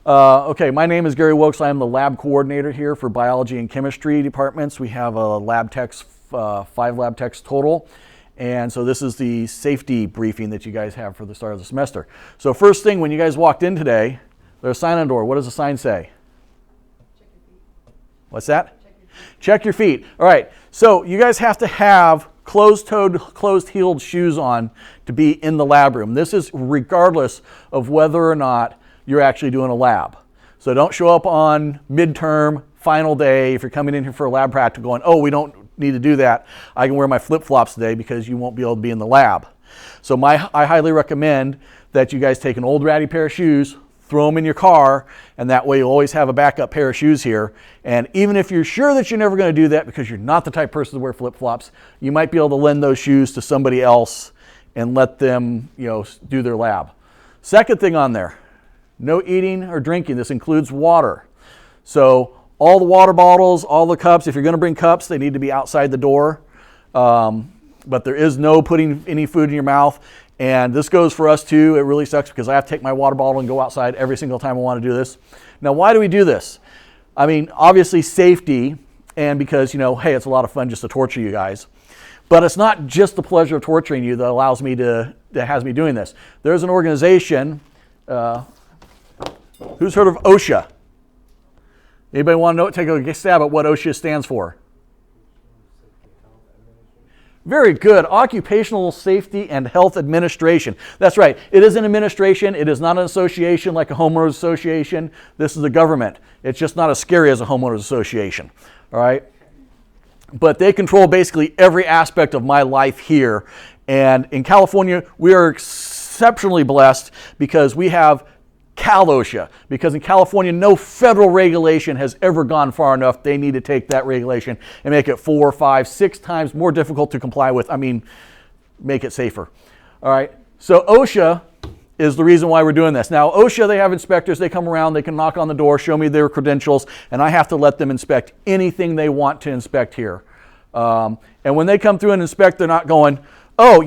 Okay, my name is Gary Wilkes. I am the lab coordinator here for biology and chemistry departments. We have a lab techs, 5 lab techs total. And so this is the safety briefing that you guys have for the start of the semester. So first thing, when you guys walked in today, there's a sign on the door. What does the sign say? Check your feet. What's that? Check your feet. Check your feet. All right, so you guys have to have closed-toed, closed-heeled shoes on to be in the lab room. This is regardless of whether or not you're actually doing a lab. So don't show up on midterm, final day, if you're coming in here for a lab practical going, oh, we don't need to do that. I can wear my flip-flops today because you won't be able to be in the lab. So I highly recommend that you guys take an old ratty pair of shoes, throw them in your car, and that way you'll always have a backup pair of shoes here. And even if you're sure that you're never going to do that because you're not the type of person to wear flip-flops, you might be able to lend those shoes to somebody else and let them, do their lab. Second thing on there, no eating or drinking. This includes water. So all the water bottles, all the cups, if you're going to bring cups, they need to be outside the door. But there is no putting any food in your mouth. And this goes for us too. It really sucks because I have to take my water bottle and go outside every single time I want to do this. Now, why do we do this? I mean, obviously safety, and because, hey, it's a lot of fun just to torture you guys. But it's not just the pleasure of torturing you that allows me that has me doing this. There's an organization, who's heard of OSHA? Anybody want to know? Take a stab at what OSHA stands for. Very good. Occupational Safety and Health Administration. That's right. It is an administration. It is not an association like a homeowners association. This is the government. It's just not as scary as a homeowners association. All right? But they control basically every aspect of my life here. And in California, we are exceptionally blessed because we have Cal OSHA, because in California, no federal regulation has ever gone far enough. They need to take that regulation and make it 4, 5, 6 times more difficult to comply with. I mean, make it safer. All right. So OSHA is the reason why we're doing this. Now, OSHA, they have inspectors. They come around. They can knock on the door, show me their credentials, and I have to let them inspect anything they want to inspect here. And when they come through and inspect, they're not going, oh,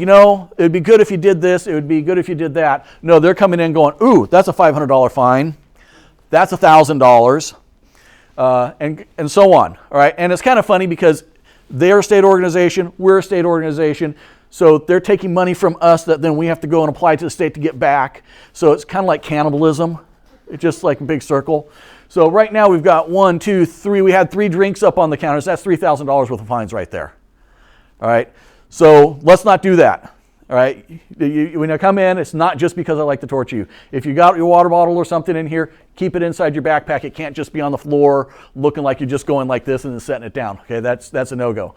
it'd be good if you did this, it would be good if you did that. No, they're coming in going, ooh, that's a $500 fine. That's $1,000. And so on. All right. And it's kind of funny because they're a state organization, we're a state organization. So they're taking money from us that then we have to go and apply to the state to get back. So it's kind of like cannibalism. It's just like a big circle. So right now we've got 1, 2, 3. We had 3 drinks up on the counters. That's $3,000 worth of fines right there. All right. So let's not do that, all right? When you come in, it's not just because I like to torture you. If you got your water bottle or something in here, keep it inside your backpack. It can't just be on the floor looking like you're just going like this and then setting it down, okay? That's a no-go.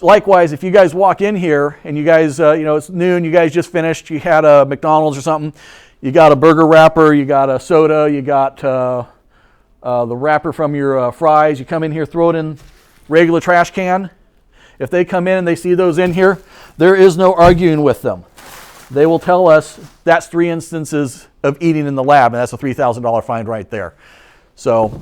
Likewise, if you guys walk in here and you guys, it's noon, you guys just finished, you had a McDonald's or something, you got a burger wrapper, you got a soda, you got the wrapper from your fries, you come in here, throw it in regular trash can. If they come in and they see those in here, there is no arguing with them. They will tell us that's 3 instances of eating in the lab, and that's a $3,000 fine right there. So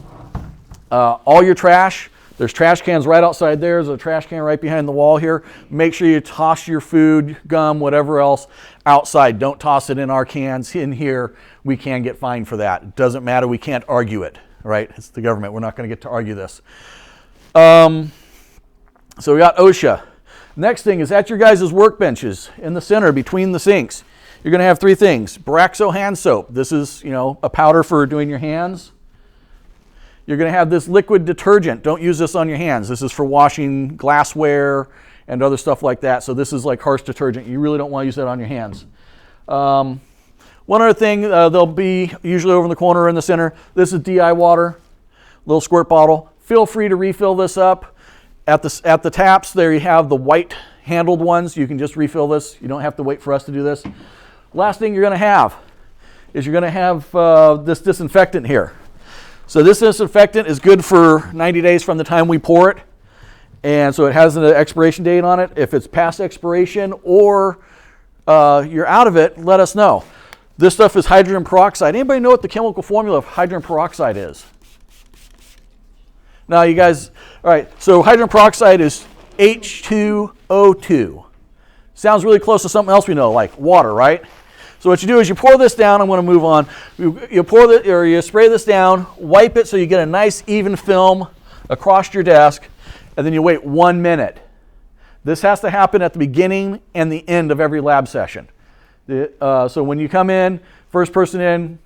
all your trash, there's trash cans right outside there. There's a trash can right behind the wall here. Make sure you toss your food, gum, whatever else outside. Don't toss it in our cans in here. We can get fined for that. It doesn't matter. We can't argue it, right? It's the government. We're not going to get to argue this. So we got OSHA. Next thing is at your guys' workbenches in the center between the sinks. You're going to have 3 things. Boraxo hand soap. This is, a powder for doing your hands. You're going to have this liquid detergent. Don't use this on your hands. This is for washing glassware and other stuff like that. So this is like harsh detergent. You really don't want to use that on your hands. One other thing, they'll be usually over in the corner or in the center. This is DI water, little squirt bottle. Feel free to refill this up. At the taps, there you have the white handled ones. You can just refill this. You don't have to wait for us to do this. Last thing you're going to have is you're going to have this disinfectant here. So this disinfectant is good for 90 days from the time we pour it. And so it has an expiration date on it. If it's past expiration or you're out of it, let us know. This stuff is hydrogen peroxide. Anybody know what the chemical formula of hydrogen peroxide is? Now, you guys, all right, so hydrogen peroxide is H2O2. Sounds really close to something else we know, like water, right? So what you do is you pour this down. I'm going to move on. You pour the, or you spray this down, wipe it so you get a nice even film across your desk, and then you wait 1 minute. This has to happen at the beginning and the end of every lab session. So when you come in, first person in,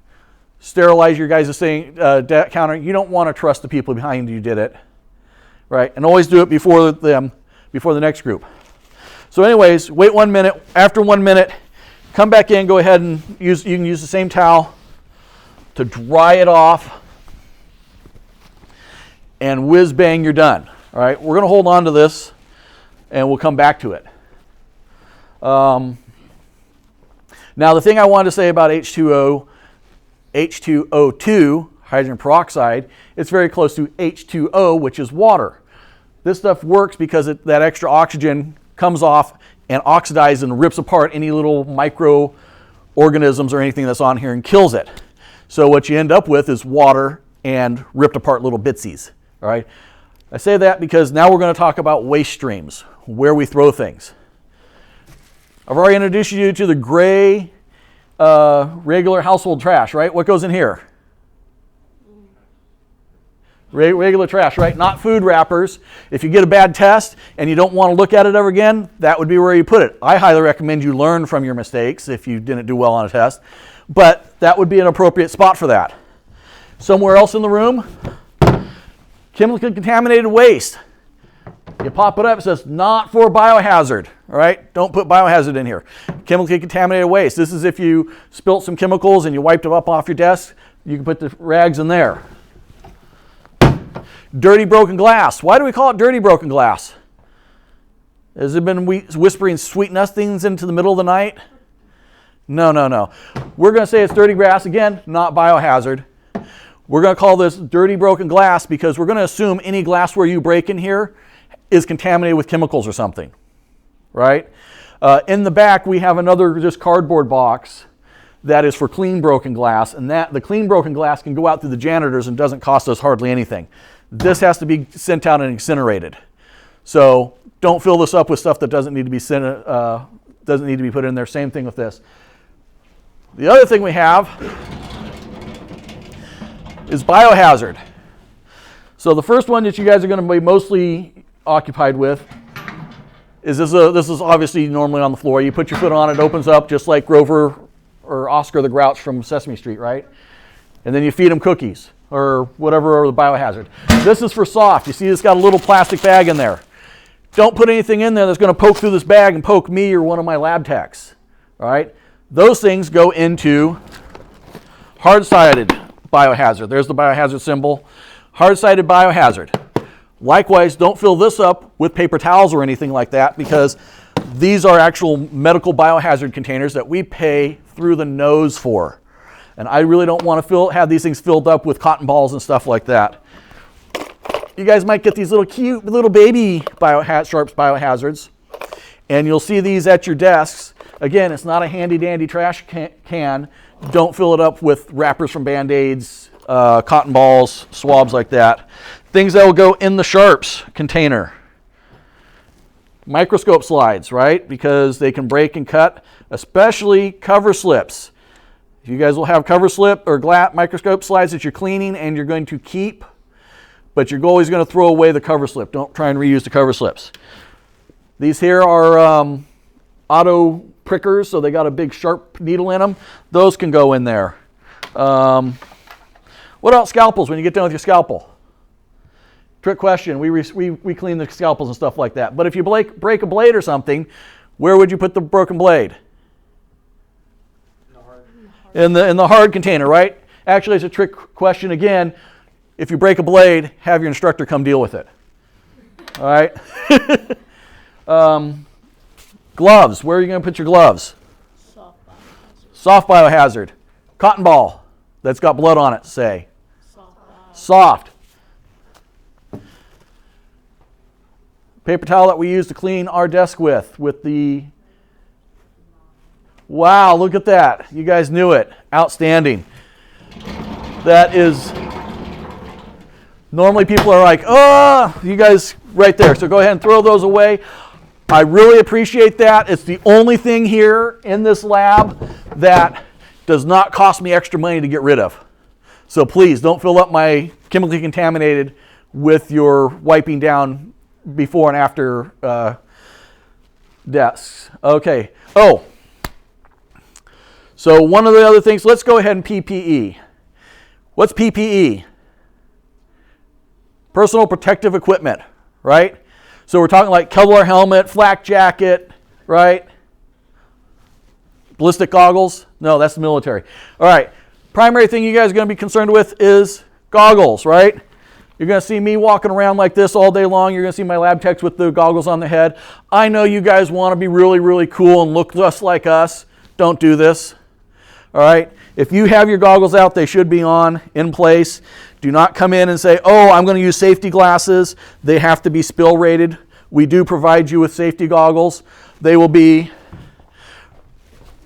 sterilize your guys' counter. You don't want to trust the people behind you did it, right? And always do it before the next group. So anyways, wait 1 minute. After 1 minute, come back in. Go ahead and you can use the same towel to dry it off, and whiz bang, you're done. All right, we're going to hold on to this, and we'll come back to it. Now, the thing I wanted to say about H2O2, hydrogen peroxide, it's very close to H2O, which is water. This stuff works because that extra oxygen comes off and oxidizes and rips apart any little microorganisms or anything that's on here and kills it. So what you end up with is water and ripped apart little bitsies. All right. I say that because now we're going to talk about waste streams, where we throw things. I've already introduced you to the gray regular household trash, right? What goes in here? Regular trash, right? Not food wrappers. If you get a bad test and you don't want to look at it ever again, that would be where you put it. I highly recommend you learn from your mistakes if you didn't do well on a test, but that would be an appropriate spot for that. Somewhere else in the room, chemically contaminated waste. You pop it up, it says not for biohazard, all right? Don't put biohazard in here. Chemically contaminated waste. This is if you spilt some chemicals and you wiped them up off your desk, you can put the rags in there. Dirty broken glass. Why do we call it dirty broken glass? Has it been whispering sweet nothings into the middle of the night? No. We're going to say it's dirty glass. Again, not biohazard. We're going to call this dirty broken glass because we're going to assume any glassware you break in here is contaminated with chemicals or something, right? In the back, we have another just cardboard box that is for clean broken glass, and the clean broken glass can go out through the janitors and doesn't cost us hardly anything. This has to be sent out and incinerated. So don't fill this up with stuff that doesn't need to be put in there. Same thing with this. The other thing we have is biohazard. So the first one that you guys are going to be mostly occupied with is this is obviously normally on the floor. You put your foot on it, opens up just like Grover or Oscar the Grouch from Sesame Street, right? And then you feed them cookies or whatever, or the biohazard. This is for soft. You see it's got a little plastic bag in there. Don't put anything in there that's going to poke through this bag and poke me or one of my lab techs. All right? Those things go into hard-sided biohazard. There's the biohazard symbol. Hard-sided biohazard. Likewise, don't fill this up with paper towels or anything like that because these are actual medical biohazard containers that we pay through the nose for. And I really don't want to have these things filled up with cotton balls and stuff like that. You guys might get these little cute little baby Sharps biohazards, and you'll see these at your desks. Again, it's not a handy dandy trash can. Don't fill it up with wrappers from Band-Aids, cotton balls, swabs like that. Things that will go in the Sharps container. Microscope slides, right? Because they can break and cut, especially cover slips. You guys will have cover slip or microscope slides that you're cleaning and you're going to keep, but you're always going to throw away the cover slip. Don't try and reuse the cover slips. These here are auto prickers, so they got a big sharp needle in them. Those can go in there. What about scalpels when you get done with your scalpel? Trick question. We clean the scalpels and stuff like that. But if you break a blade or something, where would you put the broken blade? In the hard container, right? Actually, it's a trick question again. If you break a blade, have your instructor come deal with it. All right? Gloves. Where are you going to put your gloves? Soft biohazard. Soft biohazard. Cotton ball that's got blood on it, say. Soft. Paper towel that we use to clean our desk with the... Wow, look at that. You guys knew it. Outstanding. That is... Normally people are like, oh, you guys right there. So go ahead and throw those away. I really appreciate that. It's the only thing here in this lab that does not cost me extra money to get rid of. So please don't fill up my chemically contaminated with your wiping down before and after desks. Okay. Oh, so one of the other things, let's go ahead and PPE. What's PPE? Personal protective equipment, right? So we're talking like Kevlar helmet, flak jacket, right? Ballistic goggles? No, that's the military. All right. Primary thing you guys are going to be concerned with is goggles, right? You're going to see me walking around like this all day long. You're going to see my lab techs with the goggles on the head. I know you guys want to be really, really cool and look just like us. Don't do this. All right? If you have your goggles out, they should be on, in place. Do not come in and say, oh, I'm going to use safety glasses. They have to be spill rated. We do provide you with safety goggles. They will be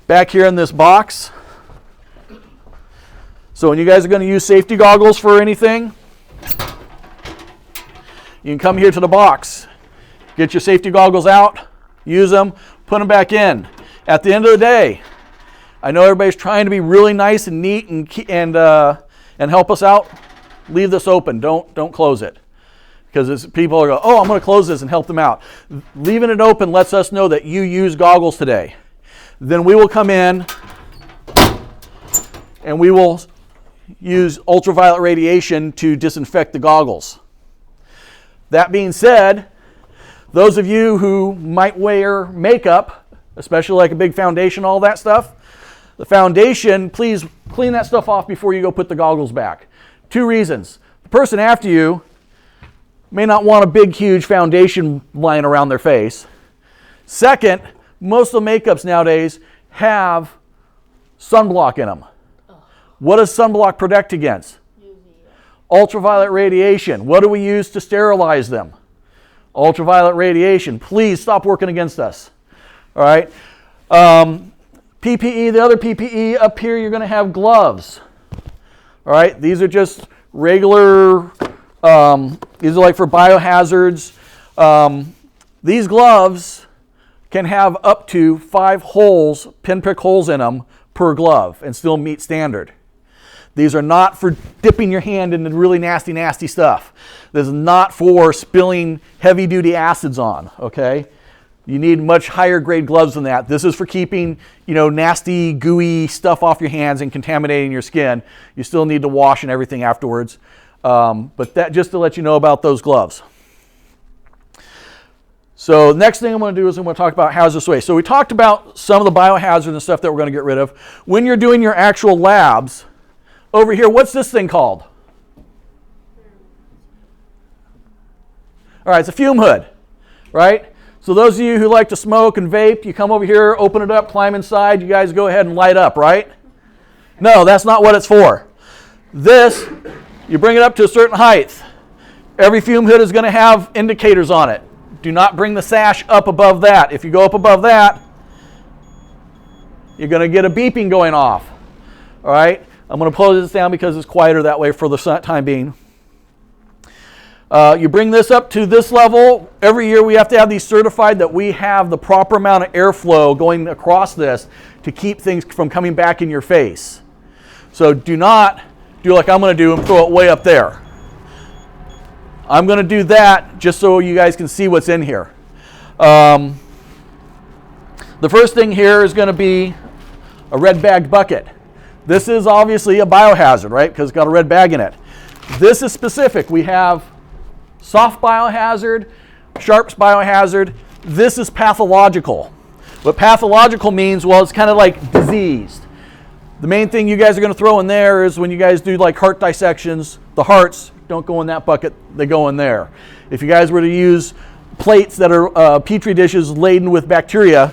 back here in this box. So when you guys are going to use safety goggles for anything, you can come here to the box, get your safety goggles out, use them, put them back in. At the end of the day, I know everybody's trying to be really nice and neat and help us out. Leave this open. Don't close it, because people are going, oh, I'm going to close this and help them out. Leaving it open lets us know that you use goggles today. Then we will come in and we will use ultraviolet radiation to disinfect the goggles. That being said, those of you who might wear makeup, especially like a big foundation, all that stuff, the foundation, please clean that stuff off before you go put the goggles back. 2 reasons. The person after you may not want a big, huge foundation lying around their face. Second, most of the makeups nowadays have sunblock in them. What does sunblock protect against? Ultraviolet radiation. What do we use to sterilize them? Ultraviolet radiation. Please stop working against us. All right. PPE, the other PPE up here, you're going to have gloves. All right. These are just regular, these are like for biohazards. These gloves can have up to 5 holes, pinprick holes in them per glove and still meet standard. These are not for dipping your hand into really nasty, nasty stuff. This is not for spilling heavy-duty acids on, okay? You need much higher grade gloves than that. This is for keeping, nasty, gooey stuff off your hands and contaminating your skin. You still need to wash and everything afterwards. But that just to let you know about those gloves. So next thing I'm going to do is I'm going to talk about hazardous waste. So we talked about some of the biohazards and stuff that we're going to get rid of. When you're doing your actual labs, over here, what's this thing called? All right, it's a fume hood, right? So those of you who like to smoke and vape, you come over here, open it up, climb inside, you guys go ahead and light up, right? No, that's not what it's for. This, you bring it up to a certain height. Every fume hood is going to have indicators on it. Do not bring the sash up above that. If you go up above that, you're going to get a beeping going off, all right? I'm going to close this down because it's quieter that way for the time being. You bring this up to this level. Every year we have to have these certified that we have the proper amount of airflow going across this to keep things from coming back in your face. So do not do like I'm going to do and throw it way up there. I'm going to do that just so you guys can see what's in here. The first thing here is going to be a red bagged bucket. This is obviously a biohazard, right? Because it's got a red bag in it. This is specific. We have soft biohazard, sharps biohazard. This is pathological. What pathological means, well, it's kind of like diseased. The main thing you guys are going to throw in there is when you guys do like heart dissections, the hearts don't go in that bucket, they go in there. If you guys were to use plates that are petri dishes laden with bacteria,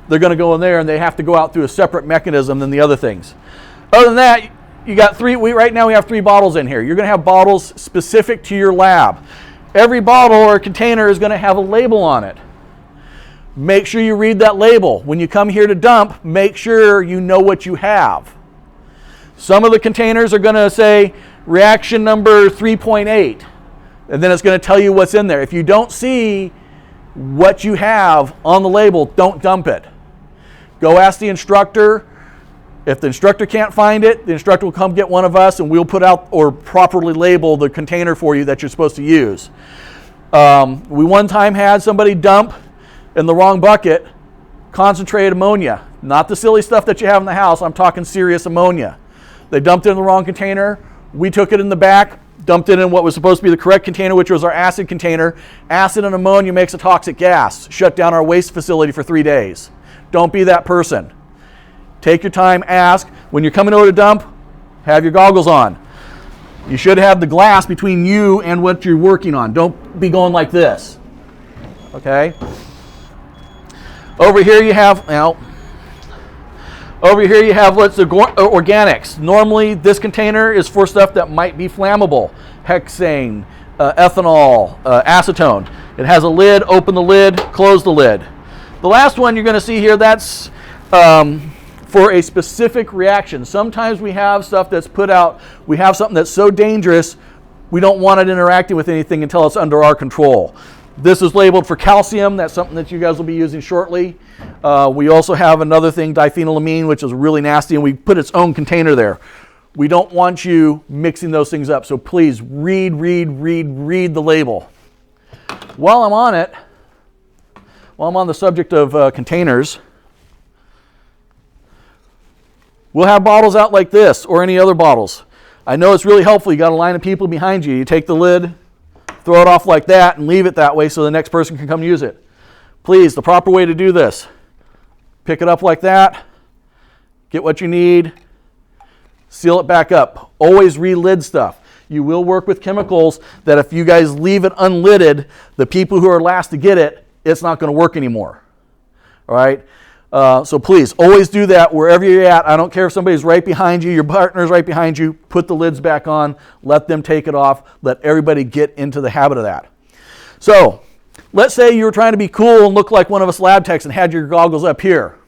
they're going to go in there and they have to go out through a separate mechanism than the other things. Other than that, you got right now we have 3 bottles in here. You're going to have bottles specific to your lab. Every bottle or container is going to have a label on it. Make sure you read that label. When you come here to dump, make sure you know what you have. Some of the containers are going to say reaction number 3.8, and then it's going to tell you what's in there. If you don't see what you have on the label, don't dump it. Go ask the instructor. If the instructor can't find it, the instructor will come get one of us and we'll put out or properly label the container for you that you're supposed to use. We one time had somebody dump in the wrong bucket concentrated ammonia. Not the silly stuff that you have in the house, I'm talking serious ammonia. They dumped it in the wrong container. We took it in the back, dumped it in what was supposed to be the correct container, which was our acid container. Acid and ammonia makes a toxic gas. Shut down our waste facility for 3 days. Don't be that person. Take your time, ask. When you're coming over to dump, have your goggles on. You should have the glass between you and what you're working on. Don't be going like this. Okay? Over here you have, what's the organics. Normally this container is for stuff that might be flammable. Hexane, ethanol, acetone. It has a lid, open the lid, close the lid. The last one you're going to see here, that's for a specific reaction. Sometimes we have stuff that's put out, we have something that's so dangerous, we don't want it interacting with anything until it's under our control. This is labeled for calcium. That's something that you guys will be using shortly. We also have another thing, diphenylamine, which is really nasty, and we put its own container there. We don't want you mixing those things up, so please read the label. While I'm on it, while I'm on the subject of containers, we'll have bottles out like this or any other bottles. I know it's really helpful. You got a line of people behind you. You take the lid, throw it off like that, and leave it that way so the next person can come use it. Please, the proper way to do this, pick it up like that, get what you need, seal it back up. Always re-lid stuff. You will work with chemicals that if you guys leave it unlidded, the people who are last to get it, it's not going to work anymore. All right? So please, always do that wherever you're at. I don't care if somebody's right behind you, your partner's right behind you, put the lids back on, let them take it off, let everybody get into the habit of that. So, let's say you were trying to be cool and look like one of us lab techs and had your goggles up here.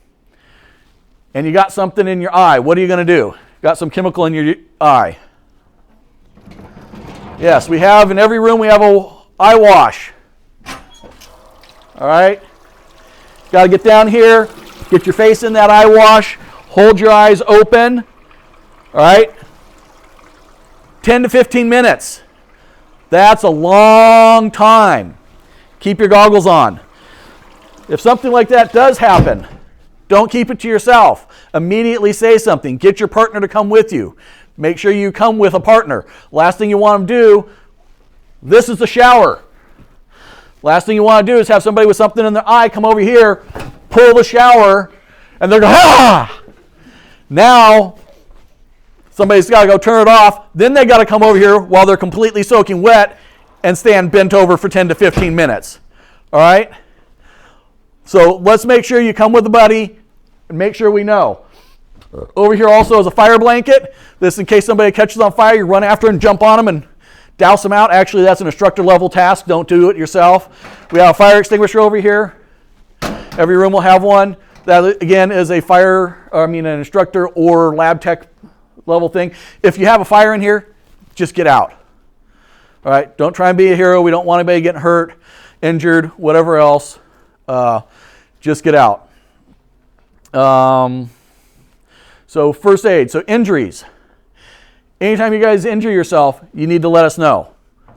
And you got something in your eye. What are you going to do? Got some chemical in your eye. Yes, we have, in every room we have a eye wash. All right? Got to get down here. Get your face in that eye wash. Hold your eyes open. All right? 10 to 15 minutes. That's a long time. Keep your goggles on. If something like that does happen, don't keep it to yourself. Immediately say something. Get your partner to come with you. Make sure you come with a partner. Last thing you want them to do, this is the shower. Last thing you want to do is have somebody with something in their eye come over here, pull the shower, and they're going, ah! Now, somebody's got to go turn it off. Then they got to come over here while they're completely soaking wet and stand bent over for 10 to 15 minutes. All right? So let's make sure you come with a buddy and make sure we know. Over here also is a fire blanket. This in case somebody catches on fire, you run after and jump on them and douse them out. Actually, that's an instructor level task. Don't do it yourself. We have a fire extinguisher over here. Every room will have one. That again is a an instructor or lab tech level thing. If you have a fire in here, just get out. All right, don't try and be a hero. We don't want anybody getting hurt, injured, whatever else. Just get out. So first aid, so injuries. Anytime you guys injure yourself, you need to let us know.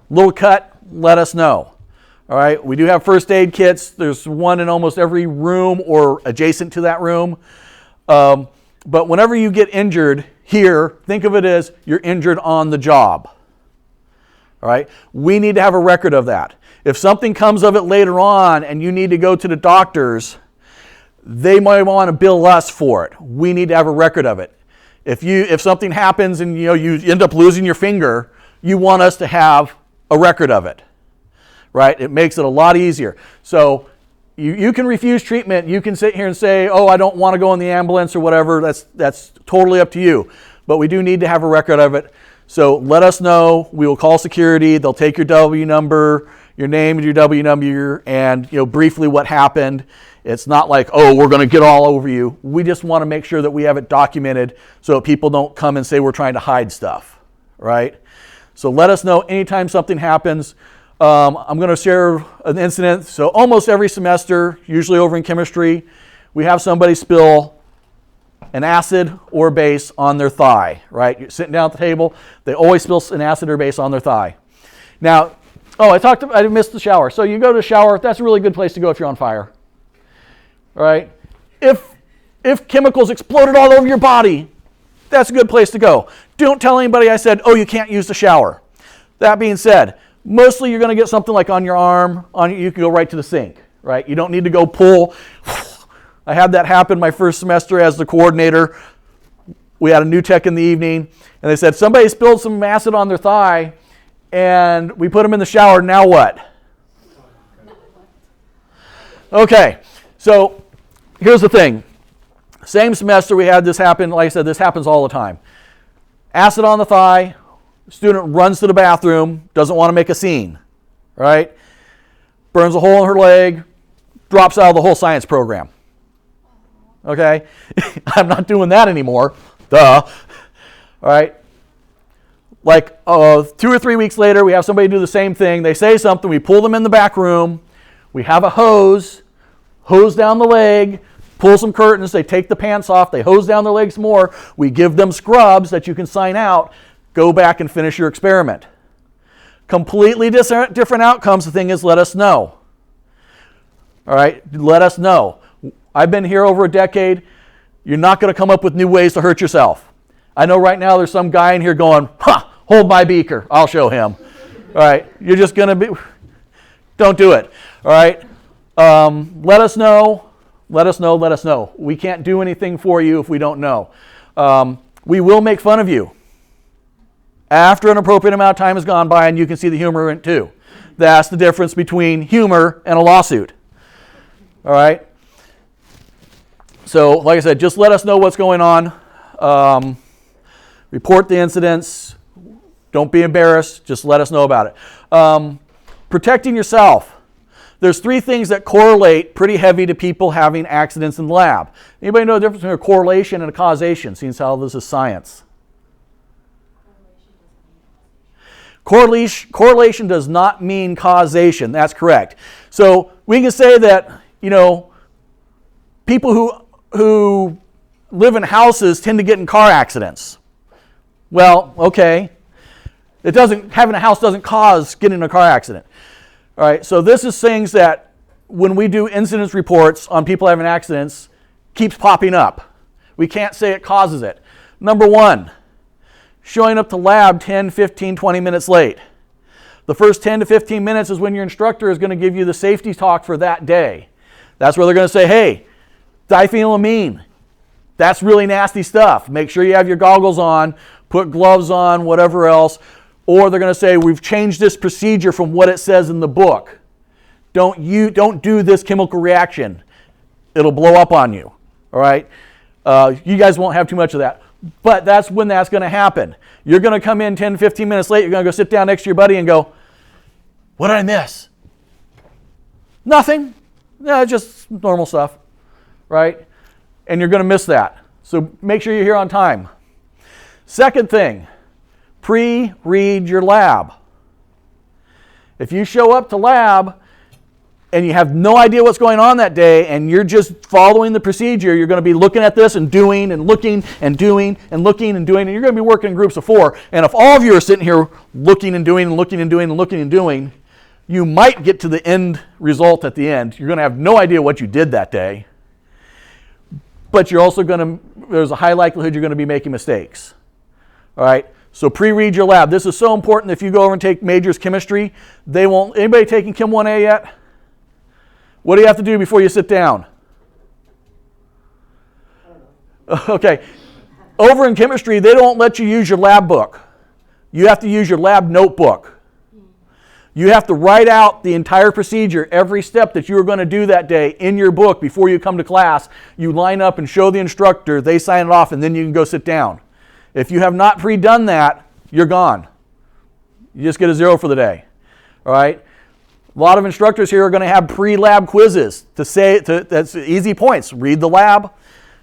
Little cut, let us know. All right, we do have first aid kits. There's one in almost every room or adjacent to that room. But whenever you get injured here, think of it as you're injured on the job. All right, we need to have a record of that. If something comes of it later on and you need to go to the doctors, they might want to bill us for it. We need to have a record of it. If something happens and you end up losing your finger, you want us to have a record of it. Right? It makes it a lot easier. So you can refuse treatment. You can sit here and say, oh, I don't want to go in the ambulance or whatever. That's totally up to you. But we do need to have a record of it. So let us know. We will call security. They'll take your W number, your name and your W number, and briefly what happened. It's not like, oh, we're going to get all over you. We just want to make sure that we have it documented so that people don't come and say we're trying to hide stuff. Right? So let us know anytime something happens. I'm going to share an incident. So almost every semester, usually over in chemistry, we have somebody spill an acid or base on their thigh, right? You're sitting down at the table, they always spill an acid or base on their thigh. Now, I missed the shower. So you go to the shower, that's a really good place to go if you're on fire, all right? If chemicals exploded all over your body, that's a good place to go. Don't tell anybody I said, oh, you can't use the shower. That being said, mostly you're going to get something like on your arm, you can go right to the sink, right? You don't need to go pull. I had that happen my first semester as the coordinator. We had a new tech in the evening, and they said, somebody spilled some acid on their thigh, and we put them in the shower, now what? Okay, so here's the thing. Same semester we had this happen. Like I said, this happens all the time. Acid on the thigh, student runs to the bathroom, doesn't want to make a scene, right? Burns a hole in her leg, drops out of the whole science program. Okay? I'm not doing that anymore. Duh. All right? Like 2 or 3 weeks later, we have somebody do the same thing. They say something, we pull them in the back room, we have a hose down the leg, pull some curtains, they take the pants off, they hose down their legs more, we give them scrubs that you can sign out, go back and finish your experiment. Completely different outcomes. The thing is, let us know. All right, let us know. I've been here over a decade. You're not going to come up with new ways to hurt yourself. I know right now there's some guy in here going, hold my beaker, I'll show him. All right, you're just going to be, don't do it. All right, let us know. Let us know, let us know. We can't do anything for you if we don't know. We will make fun of you after an appropriate amount of time has gone by, and you can see the humor in it too. That's the difference between humor and a lawsuit. All right? So, like I said, just let us know what's going on. Report the incidents. Don't be embarrassed. Just let us know about it. Protecting yourself. There's 3 things that correlate pretty heavy to people having accidents in the lab. Anybody know the difference between a correlation and a causation, seeing how this is science? Correlation does not mean causation. That's correct. So we can say that, people who live in houses tend to get in car accidents. Well, okay. Having a house doesn't cause getting in a car accident. All right, so this is things that when we do incidents reports on people having accidents, keeps popping up. We can't say it causes it. Number 1, showing up to lab 10, 15, 20 minutes late. The first 10 to 15 minutes is when your instructor is going to give you the safety talk for that day. That's where they're going to say, hey, diphenylamine, that's really nasty stuff. Make sure you have your goggles on, put gloves on, whatever else. Or they're going to say, we've changed this procedure from what it says in the book. Don't do this chemical reaction. It'll blow up on you. All right? You guys won't have too much of that. But that's when that's going to happen. You're going to come in 10, 15 minutes late. You're going to go sit down next to your buddy and go, what did I miss? Nothing. Yeah, just normal stuff. Right? And you're going to miss that. So make sure you're here on time. Second thing, pre-read your lab. If you show up to lab and you have no idea what's going on that day and you're just following the procedure, you're going to be looking at this and doing and looking and doing and looking and doing, and you're going to be working in groups of 4. And if all of you are sitting here looking and doing and looking and doing and looking and doing, you might get to the end result at the end. You're going to have no idea what you did that day, but you're also there's a high likelihood you're going to be making mistakes. All right? So pre-read your lab. This is so important. If you go over and take majors chemistry, anybody taking Chem 1A yet? What do you have to do before you sit down? Okay. Over in chemistry, they don't let you use your lab book. You have to use your lab notebook. You have to write out the entire procedure, every step that you are going to do that day in your book before you come to class. You line up and show the instructor, they sign it off, and then you can go sit down. If you have not pre-done that, you're gone. You just get a 0 for the day. All right? A lot of instructors here are going to have pre-lab quizzes that's easy points. Read the lab,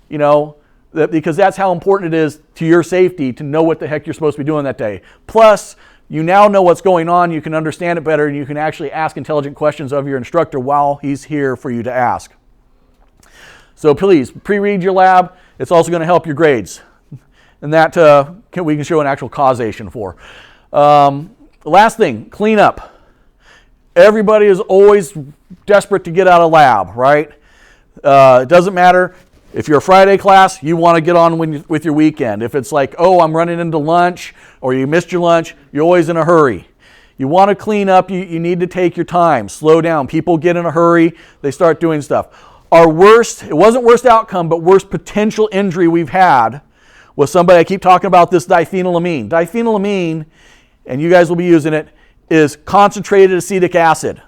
because that's how important it is to your safety to know what the heck you're supposed to be doing that day. Plus, you now know what's going on, you can understand it better, and you can actually ask intelligent questions of your instructor while he's here for you to ask. So please, pre-read your lab. It's also going to help your grades. And that we can show an actual causation for. Last thing, clean up. Everybody is always desperate to get out of lab, right? It doesn't matter. If you're a Friday class, you want to get on with your weekend. If it's like, oh, I'm running into lunch, or you missed your lunch, you're always in a hurry. You want to clean up, you need to take your time, slow down. People get in a hurry, they start doing stuff. Our worst, it wasn't worst outcome, but worst potential injury we've had was somebody, I keep talking about this diphenylamine. Diphenylamine, and you guys will be using it, is concentrated acetic acid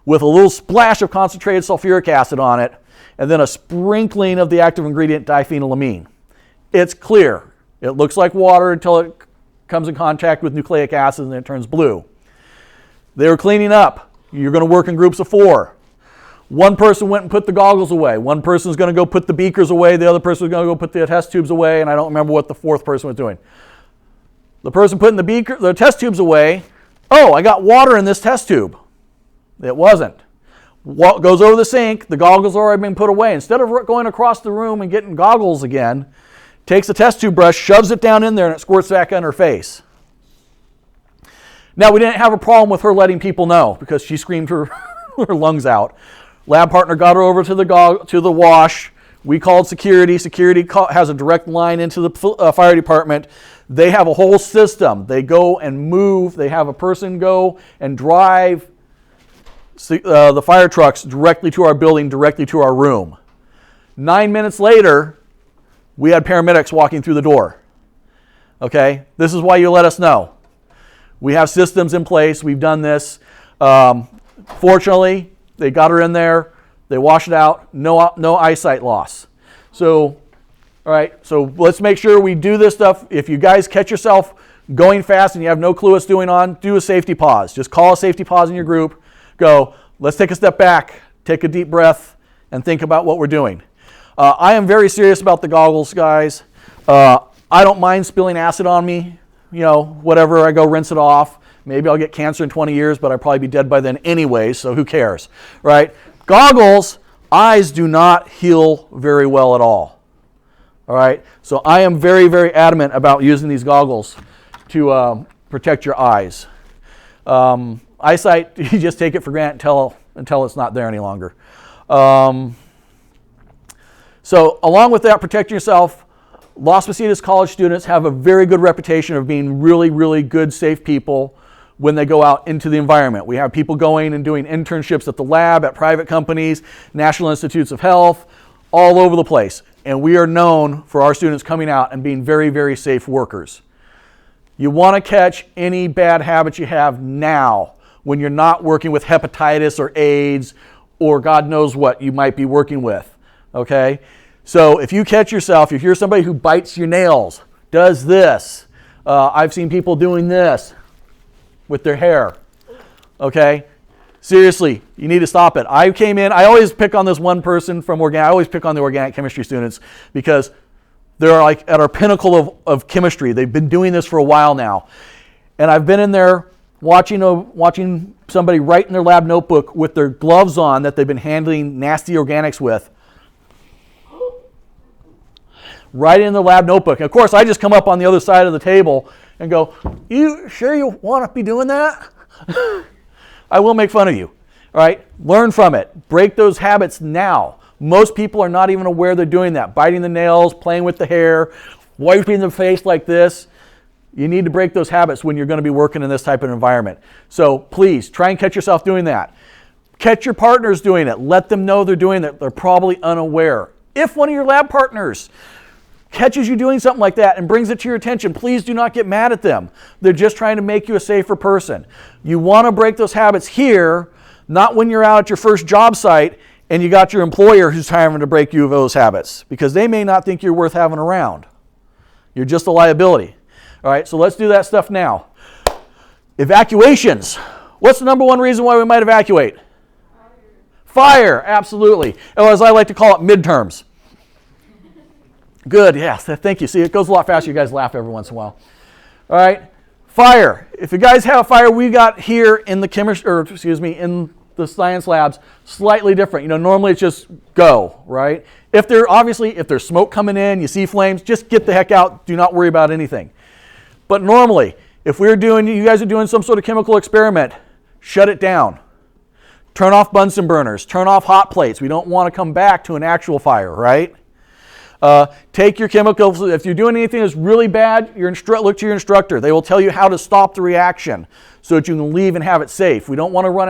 with a little splash of concentrated sulfuric acid on it, and then a sprinkling of the active ingredient diphenylamine. It's clear. It looks like water until it comes in contact with nucleic acid and then it turns blue. They were cleaning up. You're going to work in groups of 4. One person went and put the goggles away. One person's going to go put the beakers away. The other person was going to go put the test tubes away, and I don't remember what the 4th person was doing. The person putting the test tubes away, oh, I got water in this test tube. It wasn't. What goes over the sink, the goggles are already been put away. Instead of going across the room and getting goggles again, takes a test tube brush, shoves it down in there, and it squirts back on her face. Now, we didn't have a problem with her letting people know because she screamed her, her lungs out. Lab partner got her over to the wash. We called security. Security has a direct line into the fire department. They have a whole system. They go and move. They have a person go and drive the fire trucks directly to our building, directly to our room. 9 minutes later, we had paramedics walking through the door. Okay? This is why you let us know. We have systems in place. We've done this. Fortunately, they got her in there. They washed it out. No eyesight loss. So, all right. So let's make sure we do this stuff. If you guys catch yourself going fast and you have no clue what's going on, do a safety pause. Just call a safety pause in your group. Go, let's take a step back, take a deep breath, and think about what we're doing. I am very serious about the goggles, guys. I don't mind spilling acid on me. You know, whatever, I go rinse it off. Maybe I'll get cancer in 20 years, but I'll probably be dead by then anyway, so who cares, right? Goggles, eyes do not heal very well at all. All right, so I am very, very adamant about using these goggles to protect your eyes. Eyesight, you just take it for granted until it's not there any longer. So along with that, protect yourself. Las Positas College students have a very good reputation of being really, really good, safe people when they go out into the environment. We have people going and doing internships at the lab, at private companies, National Institutes of Health, all over the place. And we are known for our students coming out and being very, very safe workers. You want to catch any bad habits you have now when you're not working with hepatitis or AIDS or God knows what you might be working with, okay? So if you catch yourself, if you're somebody who bites your nails, does this, I've seen people doing this with their hair, okay? Seriously, you need to stop it. I came in, I always pick on this one person from I always pick on the organic chemistry students because they're like at our pinnacle of chemistry. They've been doing this for a while now. And I've been in there watching somebody write in their lab notebook with their gloves on that they've been handling nasty organics with. Right in the lab notebook. And of course, I just come up on the other side of the table and go, you sure you want to be doing that? I will make fun of you. All right? Learn from it. Break those habits now. Most people are not even aware they're doing that. Biting the nails, playing with the hair, wiping the face like this. You need to break those habits when you're going to be working in this type of environment. So please, try and catch yourself doing that. Catch your partners doing it. Let them know they're doing it. They're probably unaware. If one of your lab partners catches you doing something like that and brings it to your attention, please do not get mad at them. They're just trying to make you a safer person. You want to break those habits here, not when you're out at your first job site and you got your employer who's having to break you of those habits, because they may not think you're worth having around. You're just a liability. All right, so let's do that stuff now. Evacuations. What's the number one reason why we might evacuate? Fire, absolutely. Or as I like to call it, midterms. Good, yes, thank you. See, it goes a lot faster. You guys laugh every once in a while. All right, Fire. If you guys have fire, we got here in the in the science labs, slightly different. Normally it's just go, right? If there's smoke coming in, you see flames, just get the heck out. Do not worry about anything. But normally, if you guys are doing some sort of chemical experiment, shut it down. Turn off Bunsen burners. Turn off hot plates. We don't want to come back to an actual fire, right? Take your chemicals. If you're doing anything that's really bad, look to your instructor. They will tell you how to stop the reaction so that you can leave and have it safe. We don't want to run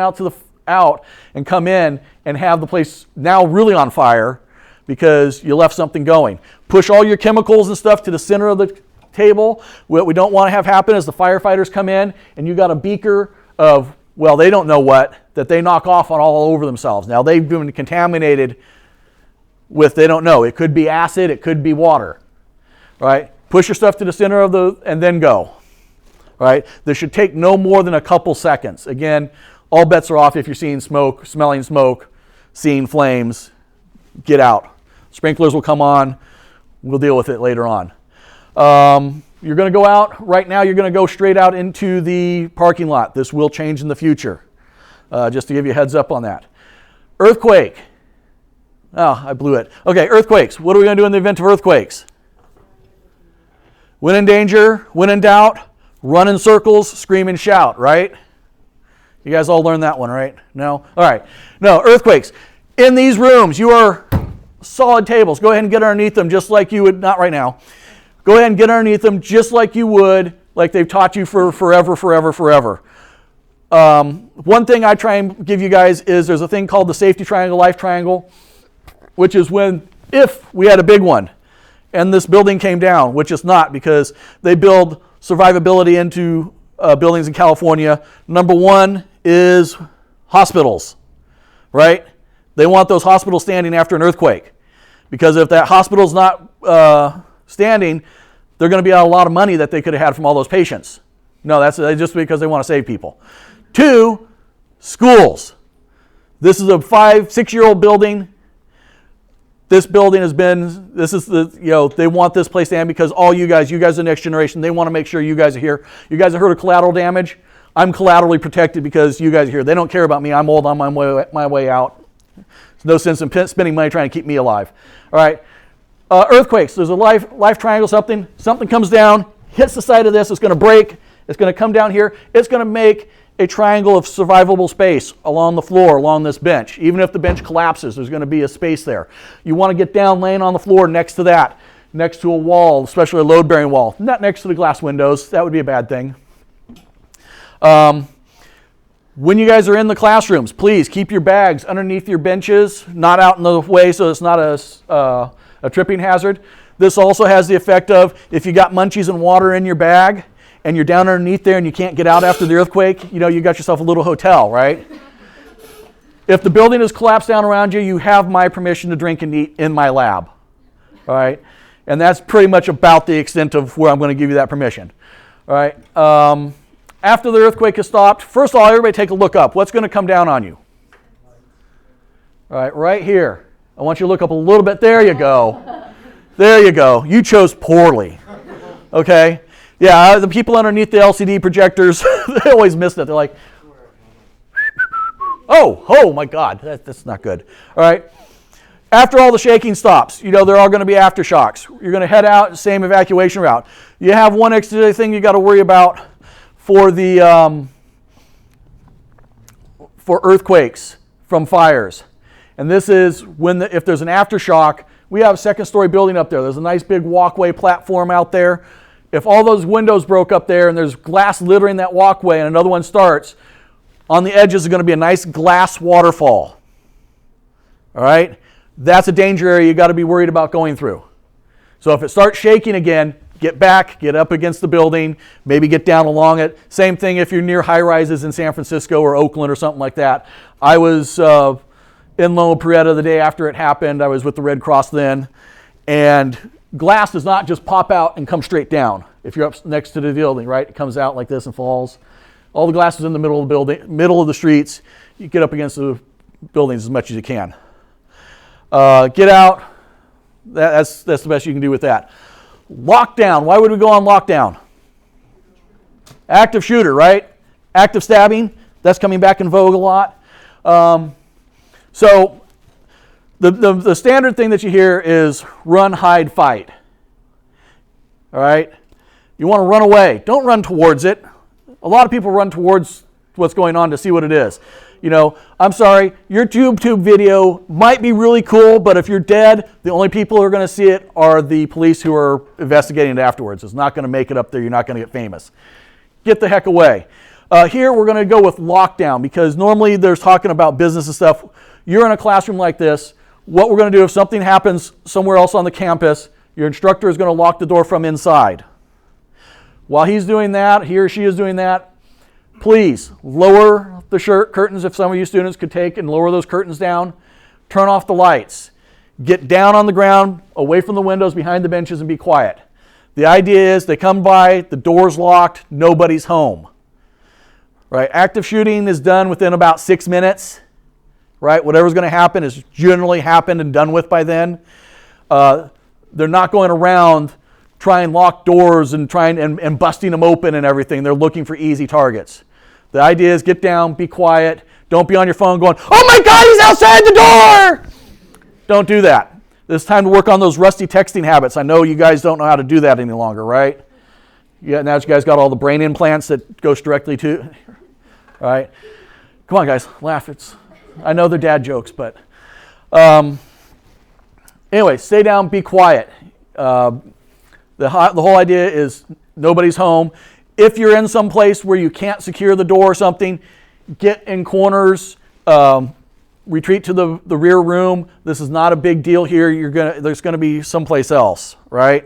out and come in and have the place now really on fire because you left something going. Push all your chemicals and stuff to the center of the table. What we don't want to have happen is the firefighters come in and you got a beaker of, well, they don't know what, that they knock off on all over themselves. Now they've been contaminated with, they don't know. It could be acid, it could be water, right? Push your stuff to the center and then go, right? This should take no more than a couple seconds. Again, all bets are off if you're seeing smoke, smelling smoke, seeing flames. Get out. Sprinklers will come on. We'll deal with it later on. You're going to go out. Right now, you're going to go straight out into the parking lot. This will change in the future, just to give you a heads up on that. Earthquake. Oh, I blew it. Okay, earthquakes. What are we going to do in the event of earthquakes? When in danger, when in doubt, run in circles, scream and shout, right? You guys all learned that one, right? No? All right. No, earthquakes. In these rooms, you are solid tables. Go ahead and get underneath them just like you would, not right now. Go ahead and get underneath them just like you would, like they've taught you for forever. One thing I try and give you guys is there's a thing called the safety triangle, life triangle, which is if we had a big one and this building came down, which is not because they build survivability into buildings in California. Number one is hospitals, right? They want those hospitals standing after an earthquake because if that hospital's not standing, they're going to be out a lot of money that they could have had from all those patients. No, that's just because they want to save people. 2, schools. This is a 5-6-year-old building. This building they want this place to end because all you guys are the next generation. They want to make sure you guys are here. You guys have heard of collateral damage? I'm collaterally protected because you guys are here. They don't care about me. I'm old on my way out. There's no sense in spending money trying to keep me alive. All right. Earthquakes. There's a life triangle, something comes down, hits the side of this, it's going to break, it's going to come down here, it's going to make a triangle of survivable space along the floor, along this bench. Even if the bench collapses, there's going to be a space there. You want to get down laying on the floor next to that, next to a wall, especially a load-bearing wall, not next to the glass windows. That would be a bad thing. When you guys are in the classrooms, please keep your bags underneath your benches, not out in the way so it's not a tripping hazard. This also has the effect of if you got munchies and water in your bag and you're down underneath there and you can't get out after the earthquake, you got yourself a little hotel, right? If the building is collapsed down around you, you have my permission to drink and eat in my lab, all right? And that's pretty much about the extent of where I'm going to give you that permission, all right? After the earthquake has stopped, first of all, everybody take a look up. What's going to come down on you? All right here. I want you to look up a little bit. There you go. There you go. You chose poorly. Okay? Yeah, the people underneath the LCD projectors, they always miss it. They're like, oh my God, that's not good. All right? After all the shaking stops, there are going to be aftershocks. You're going to head out, same evacuation route. You have one extra thing you got to worry about for for earthquakes from fires. And this is if there's an aftershock, we have a second-story building up there. There's a nice big walkway platform out there. If all those windows broke up there and there's glass littering that walkway and another one starts, on the edges is going to be a nice glass waterfall. All right? That's a danger area you got to be worried about going through. So if it starts shaking again, get back, get up against the building, maybe get down along it. Same thing if you're near high-rises in San Francisco or Oakland or something like that. I was in Loma Prieta the day after it happened. I was with the Red Cross then. And glass does not just pop out and come straight down. If you're up next to the building, right? It comes out like this and falls. All the glass is in the middle of the building, middle of the streets. You get up against the buildings as much as you can. Get out. That's the best you can do with that. Lockdown. Why would we go on lockdown? Active shooter, right? Active stabbing, that's coming back in vogue a lot. So the standard thing that you hear is run, hide, fight. All right? You want to run away. Don't run towards it. A lot of people run towards what's going on to see what it is. You know, I'm sorry, your YouTube video might be really cool, but if you're dead, the only people who are going to see it are the police who are investigating it afterwards. It's not going to make it up there. You're not going to get famous. Get the heck away. Here we're going to go with lockdown, because normally there's talking about business and stuff. You're in a classroom like this. What we're going to do if something happens somewhere else on the campus, your instructor is going to lock the door from inside. While he's doing that, he or she is doing that, please lower the curtains if some of you students could take and lower those curtains down. Turn off the lights. Get down on the ground, away from the windows, behind the benches, and be quiet. The idea is they come by, the door's locked, nobody's home. Right? Active shooting is done within about 6 minutes. Right? Whatever's going to happen is generally happened and done with by then. They're not going around trying lock doors and and busting them open and everything. They're looking for easy targets. The idea is get down, be quiet. Don't be on your phone going, "Oh my God, he's outside the door!" Don't do that. It's time to work on those rusty texting habits. I know you guys don't know how to do that any longer, right? Yeah, now that you guys got all the brain implants that goes directly to, right? Come on, guys, laugh. I know they're dad jokes, but anyway, stay down, be quiet. The whole idea is nobody's home. If you're in some place where you can't secure the door or something, get in corners, retreat to the rear room. This is not a big deal here. There's going to be someplace else, right?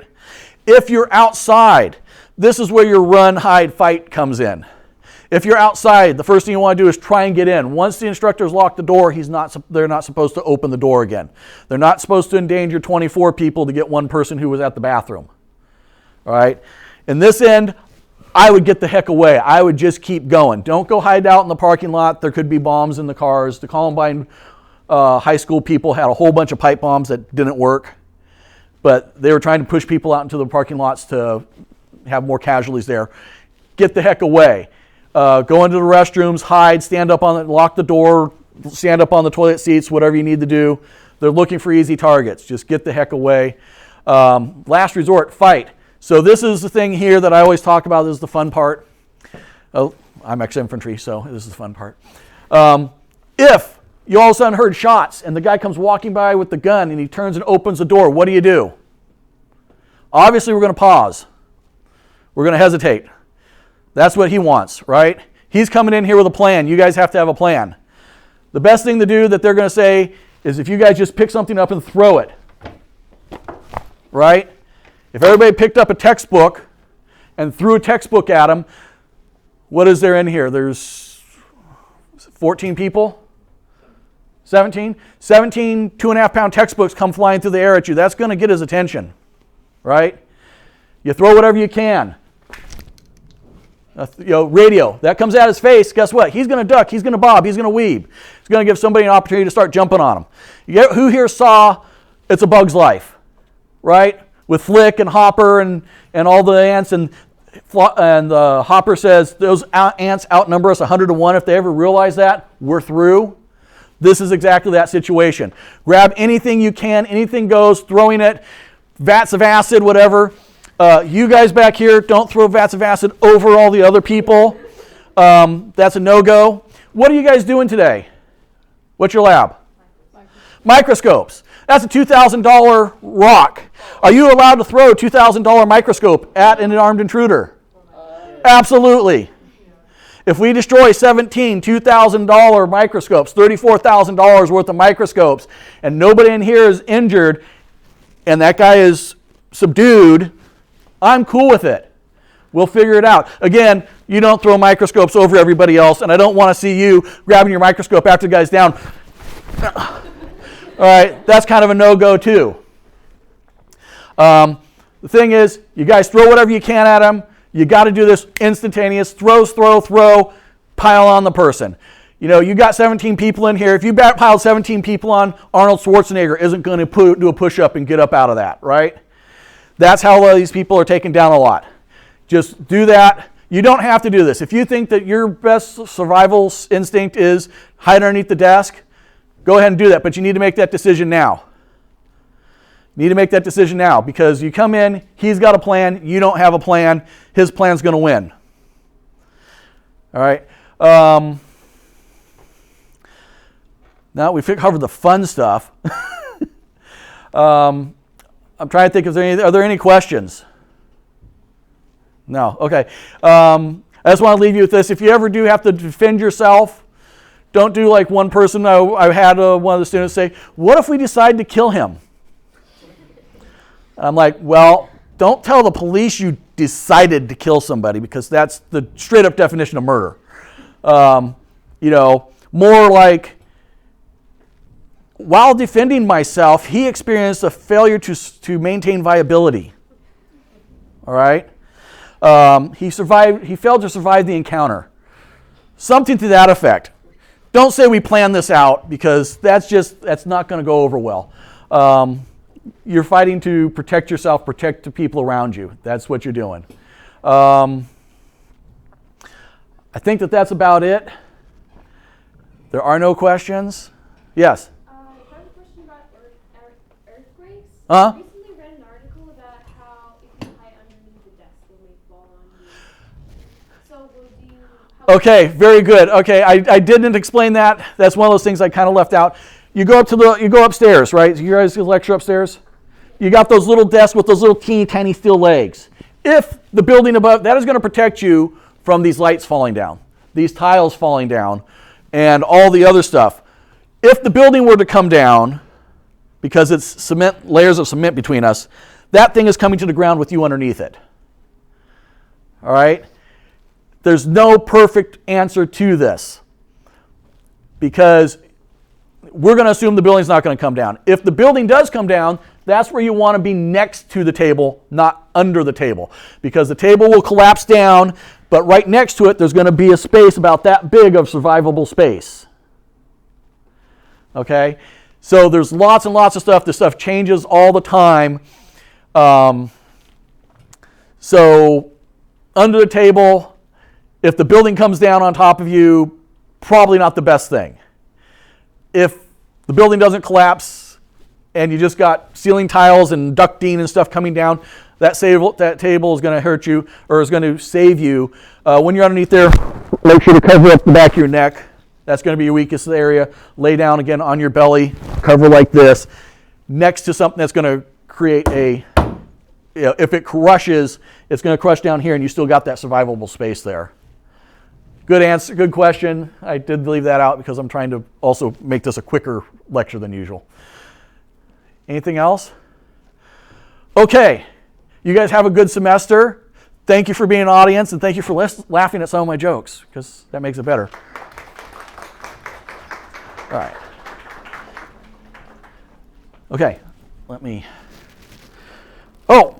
If you're outside, this is where your run, hide, fight comes in. If you're outside, the first thing you want to do is try and get in. Once the instructors lock the door, they're not supposed to open the door again. They're not supposed to endanger 24 people to get one person who was at the bathroom. All right? In this end, I would get the heck away. I would just keep going. Don't go hide out in the parking lot. There could be bombs in the cars. The Columbine high school people had a whole bunch of pipe bombs that didn't work, but they were trying to push people out into the parking lots to have more casualties there. Get the heck away. Go into the restrooms, hide, lock the door, stand up on the toilet seats, whatever you need to do. They're looking for easy targets. Just get the heck away. Last resort, fight. So this is the thing here that I always talk about. This is the fun part. Oh, I'm ex-infantry, so this is the fun part. If you all of a sudden heard shots and the guy comes walking by with the gun and he turns and opens the door, what do? Obviously, we're going to pause. We're going to hesitate. That's what he wants, right? He's coming in here with a plan. You guys have to have a plan. The best thing to do that they're going to say is if you guys just pick something up and throw it, right? If everybody picked up a textbook and threw a textbook at him, what is there in here? There's 14 people? 17? 17 2.5-pound textbooks come flying through the air at you. That's going to get his attention, right? You throw whatever you can. Radio, that comes at his face, guess what? He's going to duck, he's going to bob, he's going to weave. He's going to give somebody an opportunity to start jumping on him. Who here saw It's a Bug's Life, right? With Flick and Hopper and all the ants, and Hopper says those ants outnumber us 100 to 1. If they ever realize that, we're through. This is exactly that situation. Grab anything you can, anything goes, throwing it, vats of acid, whatever. You guys back here, don't throw vats of acid over all the other people. That's a no-go. What are you guys doing today? What's your lab? Microscopes. That's a $2,000 rock. Are you allowed to throw a $2,000 microscope at an armed intruder? Absolutely. If we destroy 17 $2,000 microscopes, $34,000 worth of microscopes, and nobody in here is injured, and that guy is subdued, I'm cool with it. We'll figure it out. Again, you don't throw microscopes over everybody else, and I don't want to see you grabbing your microscope after the guy's down. All right, that's kind of a no-go too. The thing is, you guys throw whatever you can at him. You got to do this instantaneous. Throw, pile on the person. You know, you got 17 people in here. If you pile 17 people on, Arnold Schwarzenegger isn't going to do a push-up and get up out of that, right? That's how these people are taken down a lot. Just do that. You don't have to do this. If you think that your best survival instinct is hide underneath the desk, go ahead and do that, but you need to make that decision now. You need to make that decision now because you come in, he's got a plan, you don't have a plan, his plan's going to win. All right. Now we've covered the fun stuff. I'm trying to think, are there any questions? No. Okay. I just want to leave you with this. If you ever do have to defend yourself, don't do like one person. I had one of the students say, "What if we decide to kill him?" I'm like, well, don't tell the police you decided to kill somebody because that's the straight up definition of murder. More like, while defending myself, he experienced a failure to maintain viability. All right? He failed to survive the encounter. Something to that effect. Don't say we planned this out because that's not going to go over well. You're fighting to protect yourself, protect the people around you. That's what you're doing. I think that's about it. There are no questions. Yes? I have a question about earthquakes. Uh-huh. I recently read an article about how if you hide underneath the desk, it may fall on you. So would you... Okay, very good. Okay, I didn't explain that. That's one of those things I kind of left out. You go upstairs, right? You guys lecture upstairs? You got those little desks with those little teeny tiny steel legs. If the building above, that is going to protect you from these lights falling down, these tiles falling down, and all the other stuff. If the building were to come down, because it's cement, layers of cement between us, that thing is coming to the ground with you underneath it. All right? There's no perfect answer to this because we're going to assume the building's not going to come down. If the building does come down, that's where you want to be next to the table, not under the table, because the table will collapse down, but right next to it, there's going to be a space about that big of survivable space. Okay? So there's lots and lots of stuff. This stuff changes all the time. So under the table, if the building comes down on top of you, probably not the best thing. If the building doesn't collapse and you just got ceiling tiles and ducting and stuff coming down, that table is going to hurt you or is going to save you. When you're underneath there, make sure to cover up the back of your neck. That's going to be your weakest area. Lay down again on your belly, cover like this, next to something that's going to create if it crushes, it's going to crush down here and you still got that survivable space there. Good answer, good question. I did leave that out because I'm trying to also make this a quicker lecture than usual. Anything else? Okay, you guys have a good semester. Thank you for being an audience and thank you for laughing at some of my jokes because that makes it better. All right. Okay, let me... Oh,